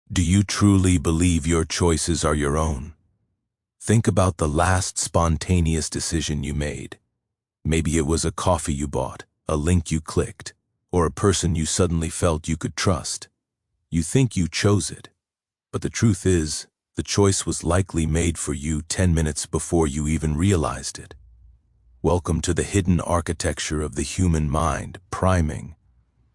Do you truly believe your choices are your own? Think about the last spontaneous decision you made. Maybe it was a coffee you bought, a link you clicked, or a person you suddenly felt you could trust. You think you chose it, but the truth is, the choice was likely made for you 10 minutes before you even realized it. Welcome to the hidden architecture of the human mind, priming.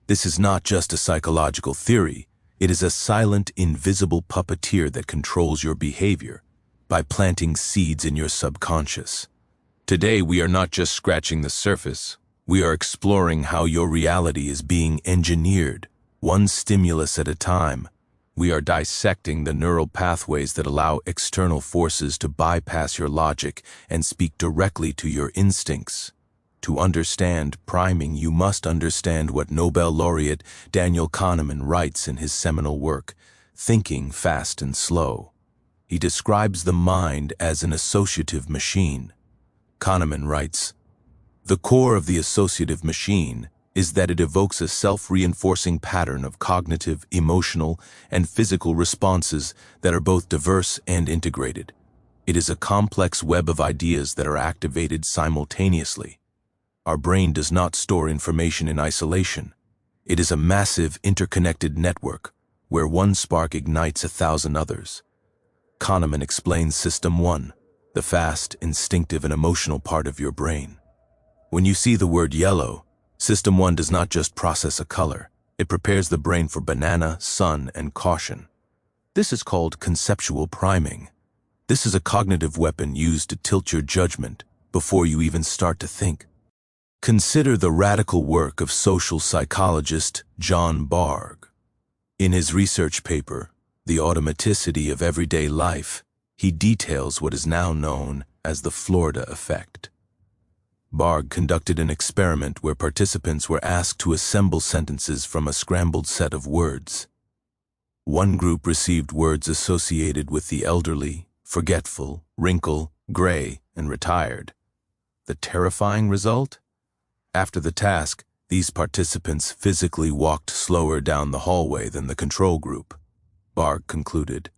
This is not just a psychological theory. It is a silent, invisible puppeteer that controls your behavior by planting seeds in your subconscious. Today, we are not just scratching the surface. We are exploring how your reality is being engineered, one stimulus at a time. We are dissecting the neural pathways that allow external forces to bypass your logic and speak directly to your instincts. To understand priming, you must understand what Nobel laureate Daniel Kahneman writes in his seminal work, Thinking Fast and Slow. He describes the mind as an associative machine. Kahneman writes, "The core of the associative machine is that it evokes a self-reinforcing pattern of cognitive, emotional, and physical responses that are both diverse and integrated. It is a complex web of ideas that are activated simultaneously. Our brain does not store information in isolation. It is a massive, interconnected network where one spark ignites 1,000 others." Kahneman explains System 1, the fast, instinctive, and emotional part of your brain. When you see the word yellow, System 1 does not just process a color. It prepares the brain for banana, sun, and caution. This is called conceptual priming. This is a cognitive weapon used to tilt your judgment before you even start to think. Consider the radical work of social psychologist John Bargh. In his research paper, The Automaticity of Everyday Life, he details what is now known as the Florida effect. Bargh conducted an experiment where participants were asked to assemble sentences from a scrambled set of words. One group received words associated with the elderly, forgetful, wrinkle, gray, and retired. The terrifying result? After the task, these participants physically walked slower down the hallway than the control group. Bargh concluded,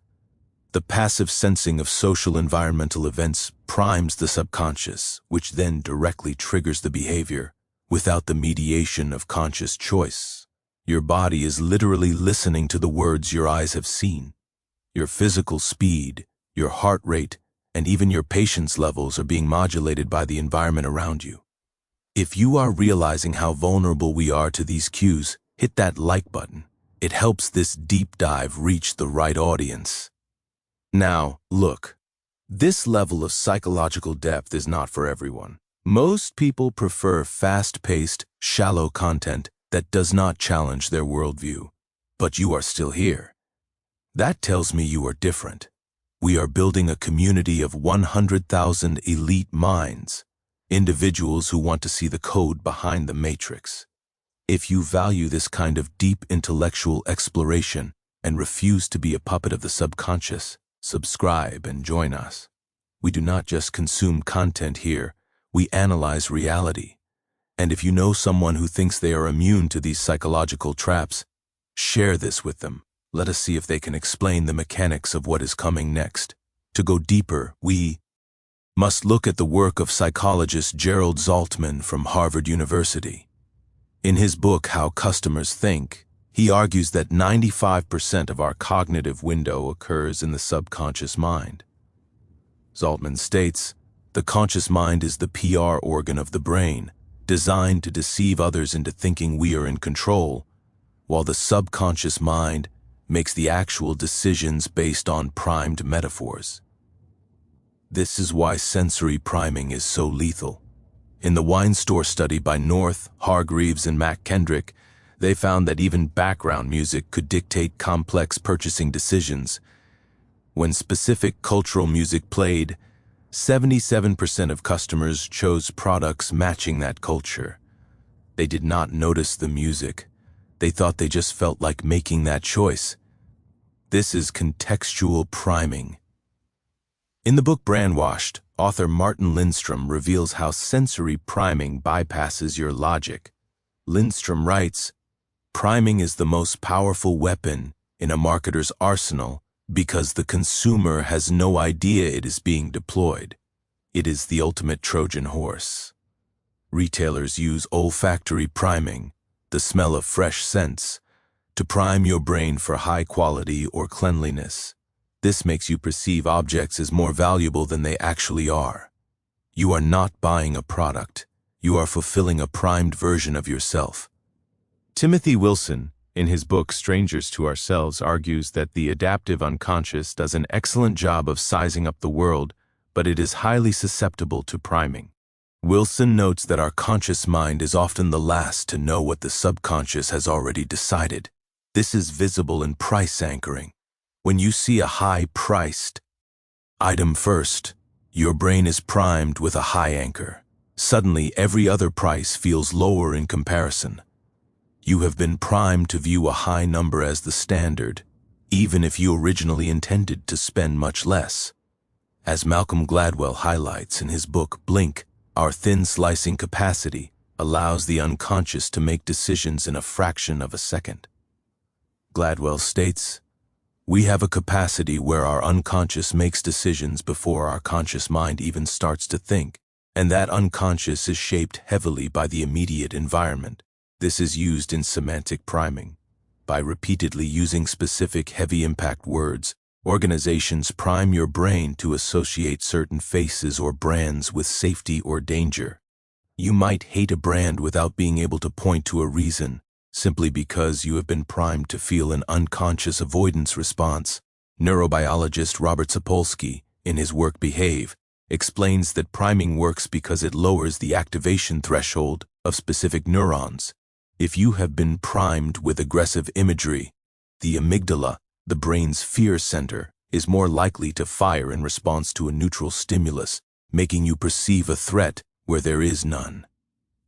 "The passive sensing of social environmental events primes the subconscious, which then directly triggers the behavior, without the mediation of conscious choice. Your body is literally listening to the words your eyes have seen. Your physical speed, your heart rate, and even your patience levels are being modulated by the environment around you." If you are realizing how vulnerable we are to these cues, hit that like button. It helps this deep dive reach the right audience. Now, look, this level of psychological depth is not for everyone. Most people prefer fast-paced, shallow content that does not challenge their worldview. But you are still here. That tells me you are different. We are building a community of 100,000 elite minds. Individuals who want to see the code behind the matrix. If you value this kind of deep intellectual exploration and refuse to be a puppet of the subconscious, subscribe and join us. We do not just consume content here, we analyze reality. And if you know someone who thinks they are immune to these psychological traps, share this with them. Let us see if they can explain the mechanics of what is coming next. To go deeper, we must look at the work of psychologist Gerald Zaltman from Harvard University. In his book, How Customers Think, he argues that 95% of our cognitive window occurs in the subconscious mind. Zaltman states, "The conscious mind is the PR organ of the brain, designed to deceive others into thinking we are in control, while the subconscious mind makes the actual decisions based on primed metaphors." This is why sensory priming is so lethal. In the wine store study by North, Hargreaves, and Mac Kendrick, they found that even background music could dictate complex purchasing decisions. When specific cultural music played, 77% of customers chose products matching that culture. They did not notice the music. They thought they just felt like making that choice. This is contextual priming. In the book Brandwashed, author Martin Lindstrom reveals how sensory priming bypasses your logic. Lindstrom writes, "Priming is the most powerful weapon in a marketer's arsenal because the consumer has no idea it is being deployed. It is the ultimate Trojan horse. Retailers use olfactory priming, the smell of fresh scents, to prime your brain for high quality or cleanliness. This makes you perceive objects as more valuable than they actually are. You are not buying a product. You are fulfilling a primed version of yourself. Timothy Wilson, in his book Strangers to Ourselves, argues that the adaptive unconscious does an excellent job of sizing up the world, but it is highly susceptible to priming. Wilson notes that our conscious mind is often the last to know what the subconscious has already decided. This is visible in price anchoring. When you see a high-priced item first, your brain is primed with a high anchor. Suddenly, every other price feels lower in comparison. You have been primed to view a high number as the standard, even if you originally intended to spend much less. As Malcolm Gladwell highlights in his book Blink, our thin slicing capacity allows the unconscious to make decisions in a fraction of a second. Gladwell states, "We have a capacity where our unconscious makes decisions before our conscious mind even starts to think, and that unconscious is shaped heavily by the immediate environment. This is used in semantic priming. By repeatedly using specific heavy-impact words, organizations prime your brain to associate certain faces or brands with safety or danger. You might hate a brand without being able to point to a reason, simply because you have been primed to feel an unconscious avoidance response." Neurobiologist Robert Sapolsky, in his work Behave, explains that priming works because it lowers the activation threshold of specific neurons. If you have been primed with aggressive imagery, the amygdala, the brain's fear center, is more likely to fire in response to a neutral stimulus, making you perceive a threat where there is none.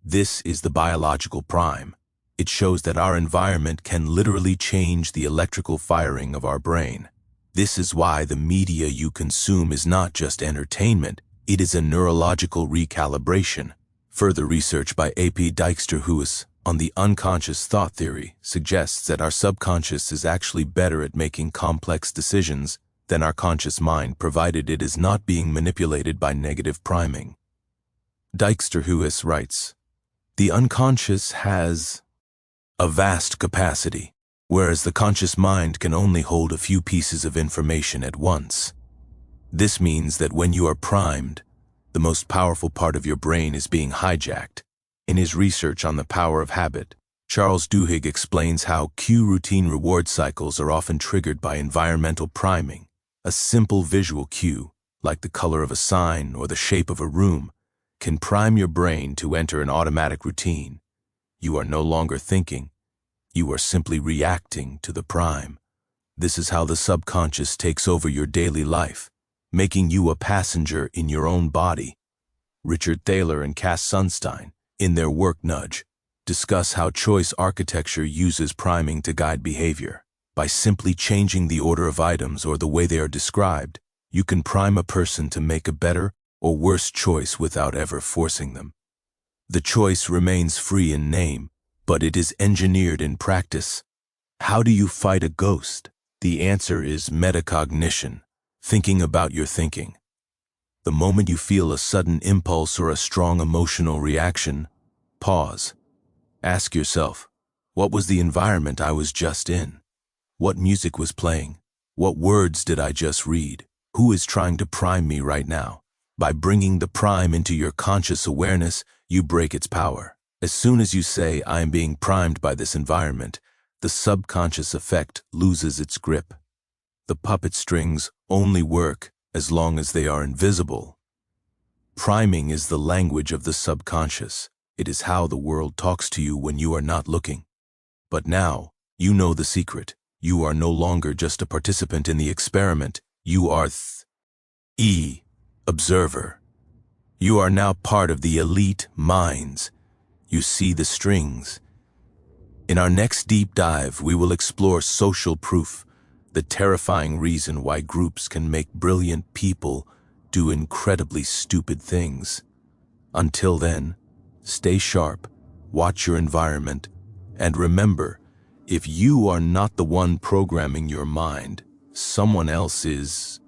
This is the biological prime. It shows that our environment can literally change the electrical firing of our brain. This is why the media you consume is not just entertainment, it is a neurological recalibration. Further research by A.P. Dijkstra-Huis on the unconscious thought theory suggests that our subconscious is actually better at making complex decisions than our conscious mind, provided it is not being manipulated by negative priming. Dijkstra-Huis writes, "The unconscious has a vast capacity, whereas the conscious mind can only hold a few pieces of information at once. This means that when you are primed, the most powerful part of your brain is being hijacked." In his research on the power of habit, Charles Duhigg explains how cue routine reward cycles are often triggered by environmental priming. A simple visual cue, like the color of a sign or the shape of a room, can prime your brain to enter an automatic routine. You are no longer thinking, you are simply reacting to the prime. This is how the subconscious takes over your daily life, making you a passenger in your own body. Richard Thaler and Cass Sunstein, in their work Nudge, discuss how choice architecture uses priming to guide behavior. By simply changing the order of items or the way they are described, you can prime a person to make a better or worse choice without ever forcing them. The choice remains free in name, but it is engineered in practice. How do you fight a ghost? The answer is metacognition, thinking about your thinking. The moment you feel a sudden impulse or a strong emotional reaction, pause. Ask yourself, what was the environment I was just in? What music was playing? What words did I just read? Who is trying to prime me right now? By bringing the prime into your conscious awareness, you break its power. As soon as you say, "I am being primed by this environment," the subconscious effect loses its grip. The puppet strings only work as long as they are invisible. Priming is the language of the subconscious. It is how the world talks to you when you are not looking. But now, you know the secret. You are no longer just a participant in the experiment. You are observer. You are now part of the elite minds. You see the strings. In our next deep dive, we will explore social proof, the terrifying reason why groups can make brilliant people do incredibly stupid things. Until then, stay sharp, watch your environment, and remember, If you are not the one programming your mind, someone else is.